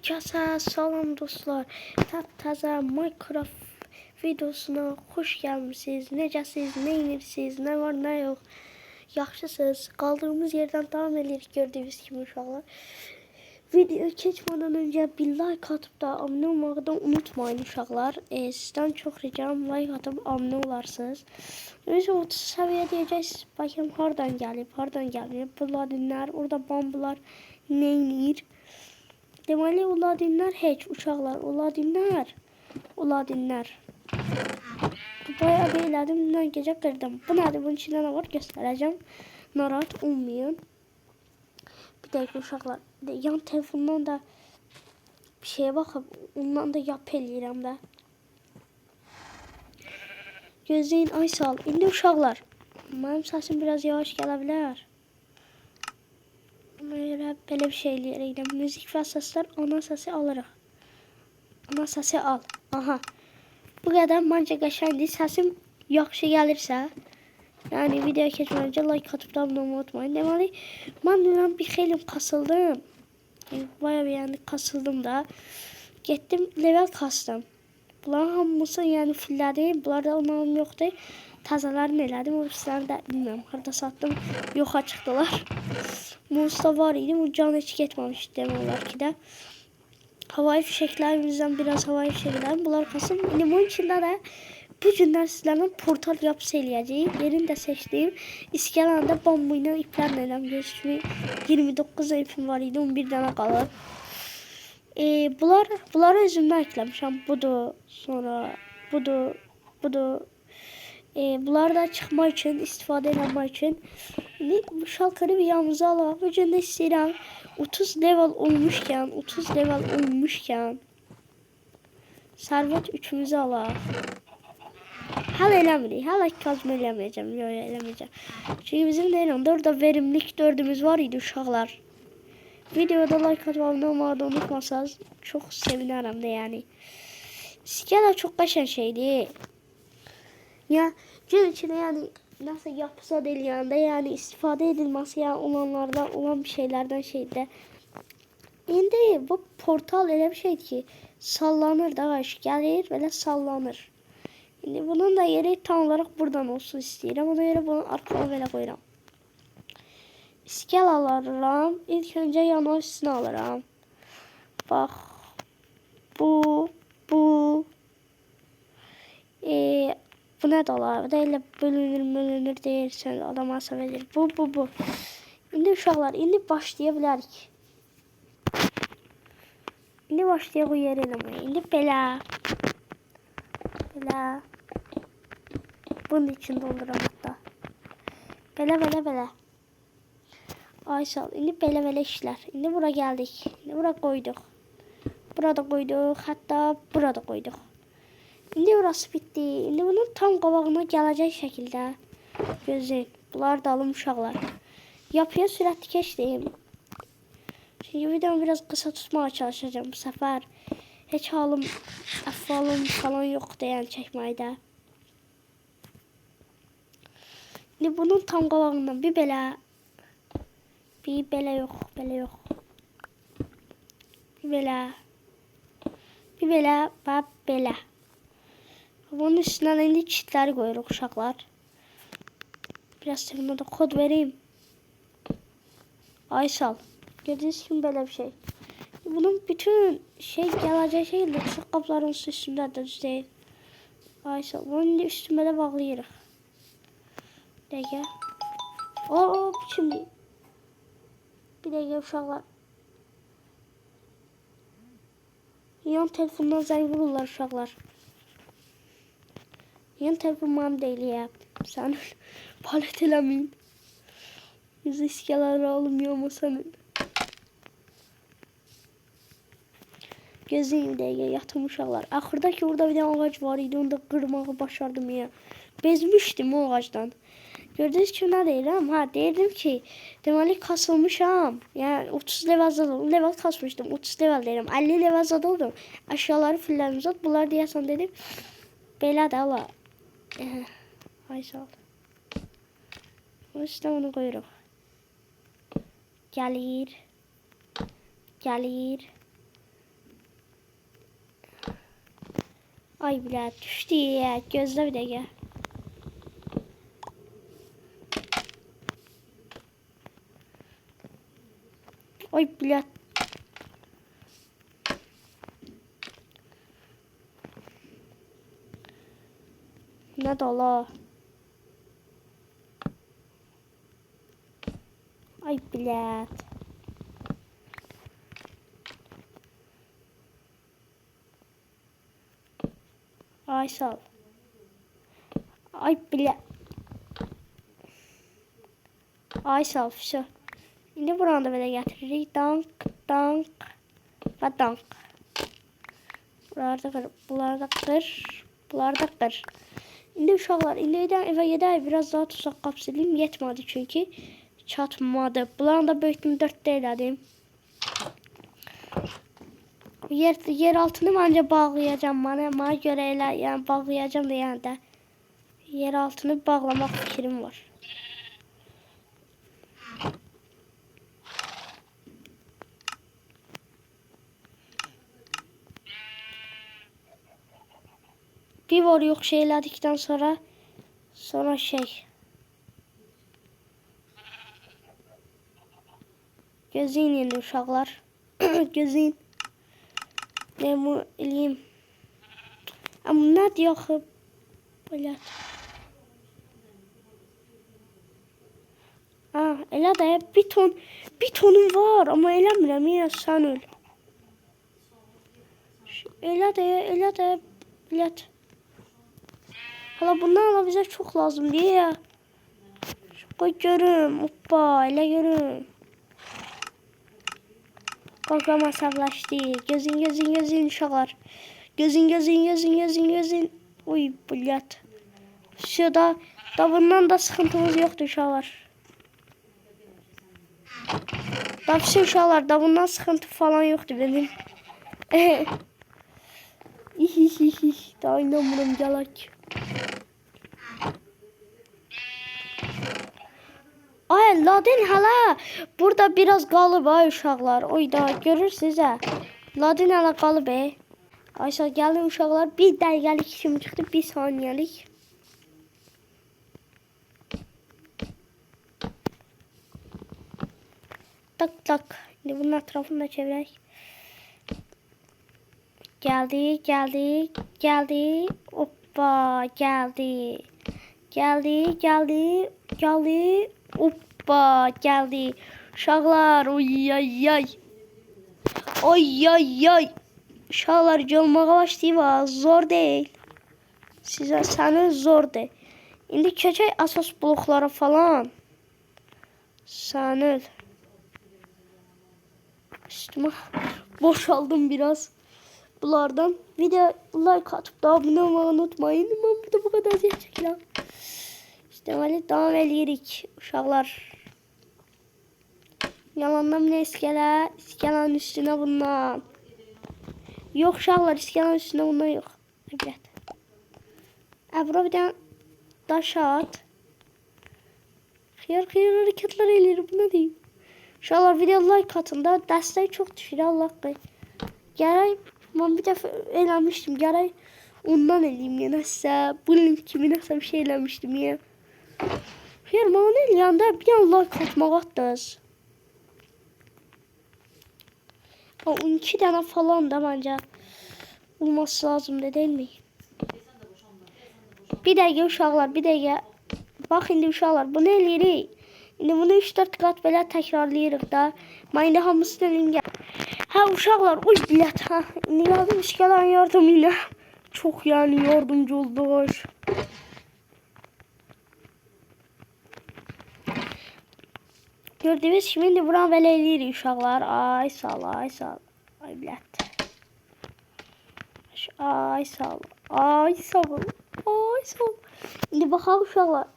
Herkese salam dostlar. Taptaze Minecraft videosuna hoş gelmişsiniz. Necəsiniz, nə edirsiniz, nə var, nə yox. Yaxşısınız. Qaldığımız yerdən davam edirik gördüyünüz kimi uşaqlar. Video keçmədən öncə bir like atıp da abunə olmağı da unutmayın uşaqlar. Sizdən çox ricam like atıp abunə olarsınız. Neyse 30 səviyyə deyəcəksiniz. Bakın hardan gəlib, hardan gəlib. Bu ladinlər, orada bambular neynir? Deməli, o ladinlər heç uşaqlar, o ladinlər. Bayağı bir elədim, dünən gecə qırdım. Bu nədir, bunun içində nə var göstərəcəm. Narahat olmayın. Bir dəqiqə uşaqlar, yan telefondan da bir şeye baxıb, ondan da yap eləyirəm də. Gözləyin, ay sağ ol. İndi uşaqlar, mənim səsim biraz yavaş gələ bilər. Ona görə belə bir şey eləyirəm. Müzik və səslər, ana səsi alırıq. Ana səsi al. Aha. Bu qədər məncə qəşəngdir. Səsim yaxşı gəlirsə, yəni videoya keçmədən öncə like atıp da abunə olmayı unutmayın. Deməli, mən dünən bir xeyli kasıldım. Bayağı bir yəni kasıldım da. Getdim level kastım. Bunların hamısı yəni fillədim. Bunlarda onların yoxdur. Təzələrini elədim. O ikisini də bilmirəm. Harada satdım. Yoxa çıxdılar. Monster var idi. Bu can heç getməmişdi demək olar ki də. Havai fişəklərimizdən biraz havai fişəklərim. Bunlar kasım. İndi bunun içində də bu günlər sizlərlə portal yapısı eləyəcəyik. Yerini də seçdim. İskələni də bambu ilə iplərlə eləm. Görüşümü 29 ipim var idi. 11 dənə qalır. Bunları özümdən ekləmişəm. Budur. Sonra budur. Bunları da çıxmaq üçün, istifadə eləmək üçün. İndi bu şalkarı bir yanımıza alaq. Bu gün də istəyirəm 30 level olmuşkən Sərvət 3'ümüzü alaq. Hələ eləmirik. Hələ kazma eləməyəcəm. Yox, eləməyəcəm. Çünki bizim deyirəm, orada verimlilik 4'ümüz var idi uşaqlar. Videoda like atıp abunə olmağı da unutmasanız çox sevinərəm də yəni. Skala çox qəşəng şeydir. Ya gün içində yəni nasıl yapısa eləyəndə yəni istifadə edilməsi yəni olanlardan olan bir şeylərdən şeydir. İndi bu portal elə bir şeydir ki sallanır da gəlir belə sallanır. İndi bunun da yeri tam olarak buradan olsun istəyirəm. Ona görə bunu arxaya belə qoyuram. İskel alıram. İlk öncə yanı üstünə alıram. Bax. Bu nə də olar? Da elə bölünür deyirsən, adam asab edir. Bu. İndi uşaqlar, indi başlaya bilərik. İndi başlayaq o yer eləməyə. İndi belə. Bunun için dolduram hatta. Belə. Ay sağ ol. İndi belə işlər. İndi bura gəldik. İndi bura qoyduq. Burada qoyduq. Hətta burada qoyduq. İndi burası bitti. İndi bunun tam qabağına gələcək şəkildə gözləyin. Bunlar da alım uşaqlar. Yapıya sürətli keçdim. Çünki videomu biraz qısa tutmağa çalışacağım bu səfər. Heç halım, əhvalım falan yoxdur yəni çəkməkdə. İndi bunun tam qabağından bir belə yox. Bir belə və belə. Bunun üstündən indi çitləri qoyuruq uşaqlar. Biraz sırma da kod vereyim. Ay sal. Gördüğünüz kimi belə bir şey. Bunun bütün gələcək şeylə uşaq qapların üstündə də düz deyil. Ay sal. Bunu indi üstümə də bağlayırıq. Dəqiqə. Bu kimdir? Bir dəqiqə uşaqlar. Yan telefondan zəng vururlar uşaqlar. Yan telefon mənim deyil ya. Sən palet eləməyin. Yüz iskələri alınmıyor ama sənin. Gözləyin bir dəqiqə yatım uşaqlar. Axırda ki orada bir dənə ağac var idi. Onu da qırmağı başardım ya. Bezmişdim o ağacdan. Gördünüz ki nə deyirəm? Deyirdim ki deməli kasılmışam. Yəni 30 level kasmışdım. 30 level deyirəm. 50 level zad oldum. Aşağıları fillərim zad. Bunlar deyəsən dedim. Belə də ala. Ay sağ ol. O üstə onu qoyuruq. Gəlir. Ay bile düştü ya. Gözle bir dakika. Ay bile. Ne dala. Ay bile. Ay sağ ol. Ay bile. Ay sağ ol. Şu. Şimdi buranı da böyle getiririk. Dank, dank ve dank. Bunları da kır. Bunları da kır. Bunları da kır. İndi uşaqlar, indidən evə gedək, biraz daha tuzaq kapsülüm yetmədi çünki çatmadı. Bunların da böyütümü 4-də elədim. Yer altını məncə bağlayacağım. Mənə görə elə, yəni bağlayacağım da yəni də. Yer altını bağlamaq fikrim var. Bir var yok şey elədikdən sonra şey. Gözləyin indi uşaqlar. Gözləyin. Ben bunu eləyim. Amma nədir yaxı? Belə. Elə də bir tonum var, amma eləmirəm ya sən öl. Elə də bilət. Hala bundan da bize çok lazım diye ya. Koy görüm. Hoppa elə görüm. Qalqa masaflaşdı. Gözün uşaqlar. Gözün. Oy bilət. Şurada da bundan da sıkıntımız yoktu uşaqlar. Davşı uşaqlar da bundan sıkıntı falan yoktu benim. Daha inanmıyorum gələk. Ay Ladin hala burada biraz qalıb ay uşaqlar. Oy da görürsünüz ha. Ladin hala qalıb. Ayşə gəlin uşaqlar, bir dəqiqəlik işim çıxdı, bir saniyəlik. Tak. Şimdi bunun etrafını da çevirək. Geldi. Hoppa geldi. Hoppa geldi. Uşaqlar ay. Uşaqlar gəlməyə başlayıb. Zor değil. Sənə zor değil. İndi keçək əsas bloklara falan. Sənə üstüme boşaldım biraz. Bunlardan video like atıp da abone olmayı unutmayın. Ben bir de bu kadar çekeceğim. İşte böyle devam edirik uşaqlar. Yalandan bile iskelanın üstüne bundan. Yok uşaqlar, iskelanın üstüne bundan yok. Evet. Bura bir tane daş at. Xiyar hareketler eləyir, bu ne diyeyim. Uşaqlar video like atın da dəstək çox düşür Allah qoy. Gərək ben bir dəfə eləmişdim. Gərək ondan eləyim ya nəsə. Bunun kimi nəsə bir şey eləmişdim ya. Xeyr, mənə eləyəndə bir an like atmaq atdınız. 12 dənə falan da məncə olması lazımdır, değil mi? Bir dəqiqə uşaqlar, bir dəqiqə. Bax indi uşaqlar, bunu eləyirik. İndi bunu 3-4 qat belə təkrarlayırıq da. Mən indi hamısını eləyim gəl. Hə uşaqlar, uy bilət ha. İndi yardım işgələn yardım ilə. Çox yəni yardımcı olduq. Gördüyünüz kimi indi buranı belə eləyirik uşaqlar. Ay sağ ol. Ay bilət. Ay sağ ol. İndi baxaq uşaqlar.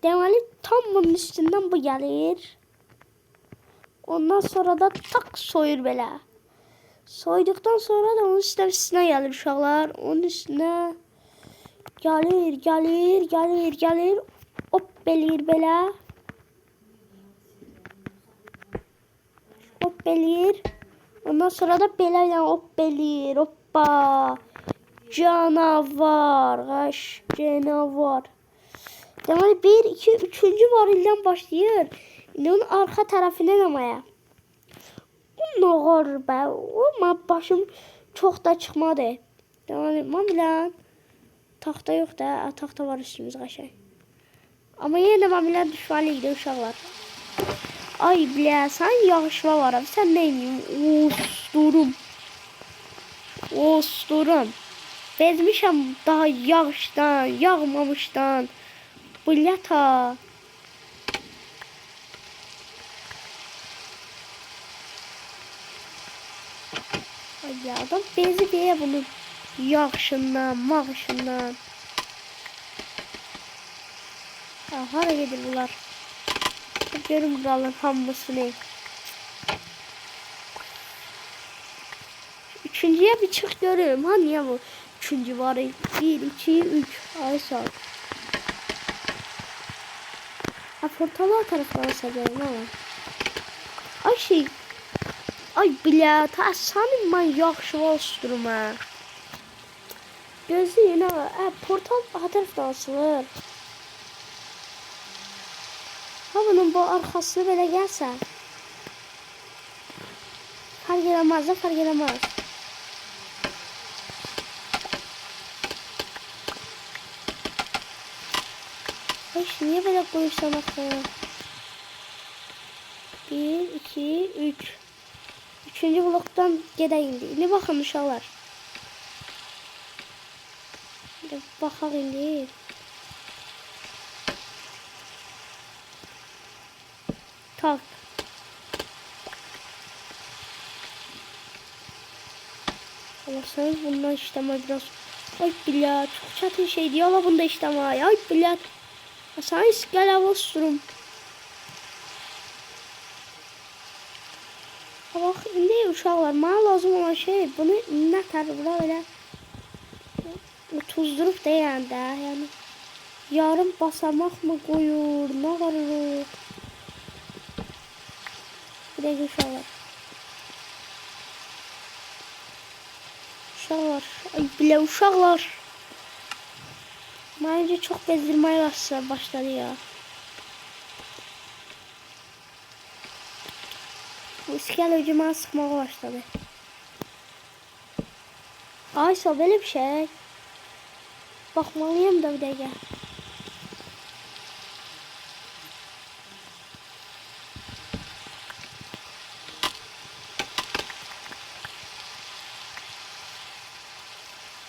Deməli tam bunun üstündən bu gəlir. Ondan sonra da tak soyur belə. Soyduktan sonra da onun üstünə gəlir uşaqlar. Onun üstünə gəlir. Hop eləyir belə. Hop eləyir. Ondan sonra da belə yəni hop eləyir. Hoppa. Canavar. Kaş canavar. Demek 1, 2, 3. varilden başlayır. İndi onun arka tarafından amaya. Bu ne var be? Ama başım çok da çıkmadı. Demek mamilen. Taxta yok da. Taxta var üstümüz kaşay. Ama yine de mamilen düşmanlıydı uşaqlar. Ay bilə, sən yağışma var abi. Sən nə edeyim? Osturum. Osturum. Bezmişəm daha yağışdan, yağmamışdan. Bilyata. Ay adam bezi diye bunun yağışından, mağışından. Hara gedir bunlar? Görün buraların hamısını. Üçüncüye bir çık görüyorum. Hani ya bu? Üçüncü var. 1, 2, 3. Ay sağ ol. Ha portalı tarafına seviyorum ama. Ay şey. Ay bilə, ta sənin mən yaxşı olsturum ha. Gözləyin ha. Portal ha tərəfdə açılır. Ha bunun bu arxasını belə gəlsə. Farq eləməz, farq eləməz. Ay niyə belə qoyursan axı? 1, 2, 3. Üçüncü bloktan gedək indi. İndi baxın uşaqlar. İndi baxaq indi. Tak. Alırsanız bundan işleme biraz. Ay bilə, çox çətin şeydir. Yala bunda işleme. Ay bilə. Sen iskele olsun. Bak indi uşaqlar, mənə lazım olan şey bunu nə tərəfdə elə tuzdurup da yəni yarım basamak mı qoyur, nə qarır? Bir də uşaqlar. Uşaqlar, ay bilə uşaqlar. Məncə çox bezdirməyə başladı ya. Bu iskele ucuma sıkmaya başladı. Aysa böyle bir şey. Bakmalıyım da bir dakika.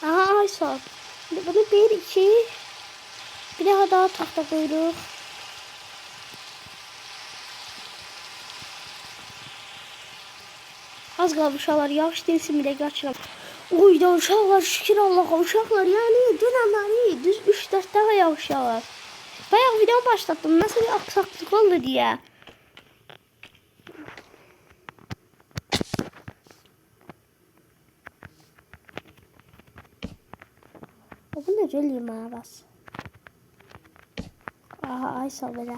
Aha Aysa. Bunu 1, 2. Bir daha tahta koyduk. Az qaldı uşaqlar, yağış değilsin bir də qaçıram. Oy da uşaqlar, şükür Allah'a uşaqlar, yani dünəmləri düz 3-4 dəfə yağış yağır. Bayaq video başlattım, nasıl bir aksaklık oldu diye. Bu ne cöleyim ha bas. Aha Aysa belə.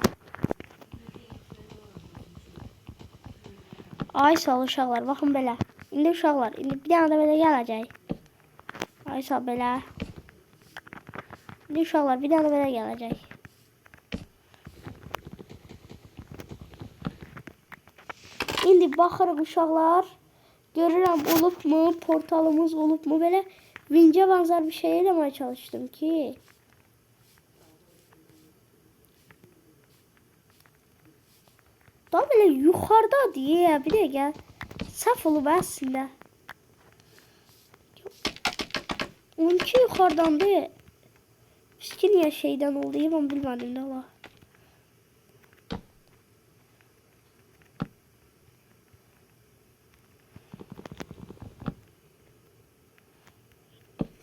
Aysa uşaqlar, baxın belə. İndi uşaqlar, indi bir dənə də belə gələcək. Aysa belə. İndi uşaqlar, bir dənə də belə gələcək. İndi baxırıq uşaqlar. Görürəm olub mu, portalımız olub mu belə. Vinçə benzer bir şey eləməyə çalışdım ki. Daha böyle yukarıda diye bir de gel. Saf olub əslində. 12 yukarıdan değil. Üstü niye şeyden oldu ben bilmedim de Allah.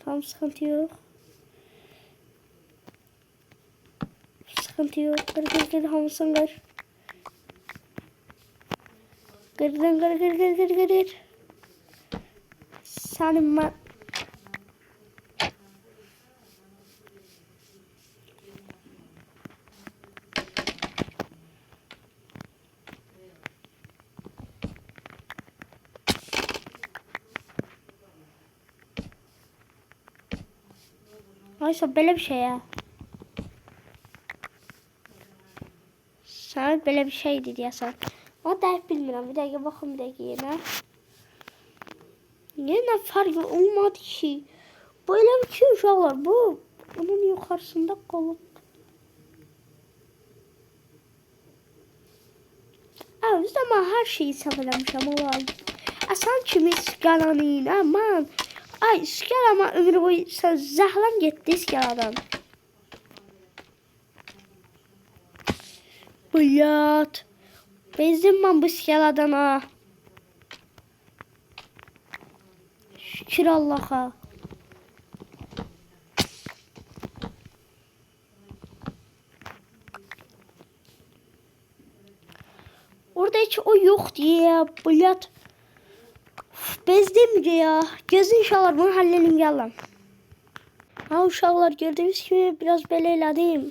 Tamam sıkıntı yok. Sıkıntı yok. Kır hamısın kır. Kır. Senin ben... Aysa belə bir şey ya. Sana belə bir şeydi deyəsən. Ama dəqiq bilmirəm. Bir dəqiqə baxım bir dəqiqə yenə. Yenə fark olmadı ki. Böyle bir şey uşaqlar. Bu bunun yuxarısında qalıb. Özdə mən hər şeyi səhv eləmişəm olar. Asan kimi skalanın aman. Ay skalama ömrü boyu zəhləm getdi skaladan. Bıyat. Bezdim ben bu skaladan ha. Şükür Allah'a. Orada hiç o yok diye bıyat. Bezdim ya. Gözün inşallah bunu halledim yalan. Ha uşaqlar gördüğünüz gibi biraz belə elədim.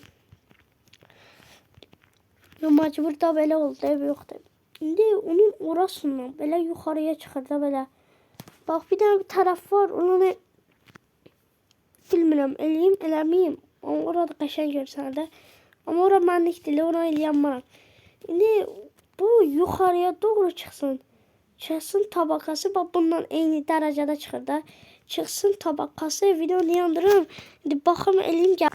Məcbur da belə oldu, ev yoxdur. İndi onun orasından belə yuxarıya çıxır da belə. Bax bir dənə bir tərəf var, onu bilmirəm, eləyim, eləməyim. Amma orada qəşəng görsən də. Amma ora mənlik deyil, ona eləyəm. İndi bu yuxarıya doğru çıxsın. Çıxsın tabakası, bax bundan eyni dərəcədə çıxır da. Çıxsın tabakası, videonu yandırım. İndi baxım, eləyim, gəl.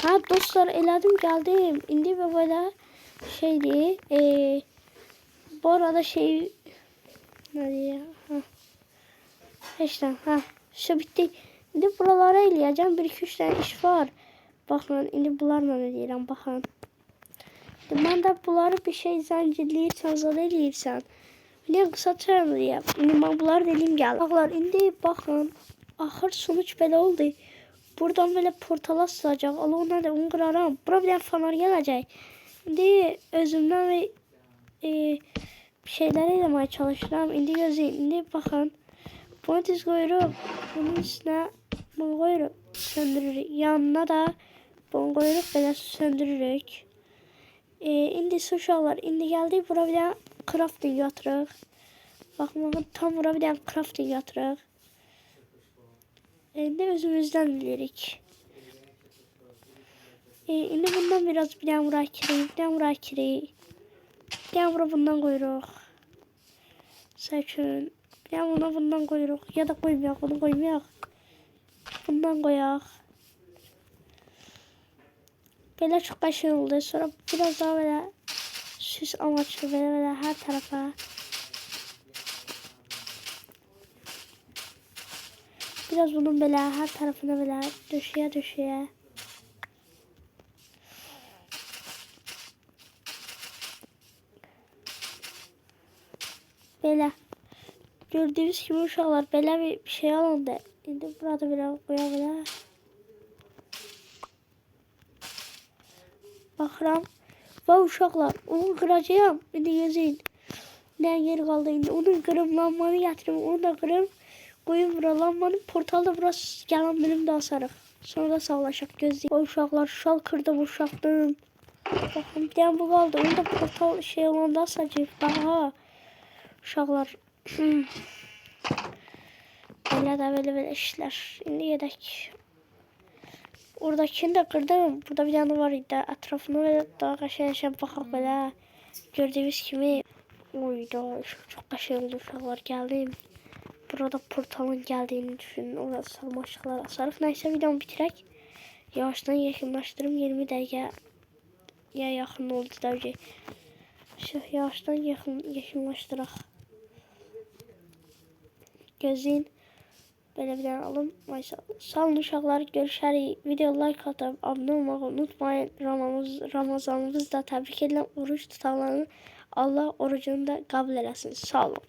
Ha dostlar, elədim, gəldim. İndi belə şeydir. Bu arada şey ne diye? İşte şu bitti. Şimdi buralara eləyəcəm. 1-2-3 tane iş var. Baxın, indi bunlarla eləyirəm, baxın. Mən də bunları bir şey zəncirləyirsən, zad eləyirsən. Bilən qısa çərəliyəm. İndi mən bunları eləyim gəl. Baxlar, indi baxın. Axır sonuç belə oldu. Buradan böyle portala sığacaq. Allah ondan da onu qıraram. Bura bir dənə fanar gələcək. İndi özümdən ve bir şeyler eləməyə çalışıram. İndi gözləyin. İndi baxın. Bunu düz qoyuruq. Bunun üstünə bunu qoyuruq. Söndürürük. Yanına da bunu qoyuruq. Belə söndürürük. İndi uşaqlar. İndi gəldik. Bura bir dənə crafting yatırıq. Baxın. Tam bura bir dənə crafting yatırıq. İndi özümüzdən bilirik. İndi bundan biraz bir dənə bura kirik. Bir dənə bura kirik. Bir dənə bura bundan qoyuruq. Sakın. Bir dənə bundan qoyuruq. Ya da qoymayaq. Bunu qoymayaq. Bundan qoyaq. Belə çox qəşəng oldu. Sonra biraz daha belə süs amaçlı belə hər tərəfə. Biraz bunun belə hər tərəfinə belə döşəyə. Belə. Gördüğünüz gibi uşaqlar belə bir şey alındı. İndi burada belə qoya belə. Baxıram. Və uşaqlar onu qıracağım. İndi gözləyin. Nə yer qaldı indi. Onu qırım, lambanı gətirim. Onu da qırım. Qoyun bura lambanın portalda burası gələn bilim də asarıq. Sonra da sağlaşaq gözləyin. O uşaqlar şal kırdım uşaqdım. Baxın bir dənə bu qaldı. Onu da portal şey olanda asacaq. Daha uşaqlar. Belə işlər. İndi gedək. Oradakini də qırdım. Burada bir dənə var idi. Ətrafına belə daha qəşəng baxaq belə. Gördüyünüz kimi. Oyda çox qəşəng oldu uşaqlar. Gəldim. Burada portalın gəldiyini düşünün. Orada sarmaşıqlar asarıq. Nəysə videomu bitirək. Yavaşdan yaxınlaşdırım. 20 dəqiqə yaxın oldu da. Yavaşdan yaxınlaşdıraq. Gözləyin. Belə bir dənə alım. Sağ olun uşaqlar. Görüşərik. Video like atıp abunə olmağı unutmayın. Ramazanınızı da təbrik edirəm. Oruç tutanların Allah orucunu da qəbul eləsin. Sağ olun.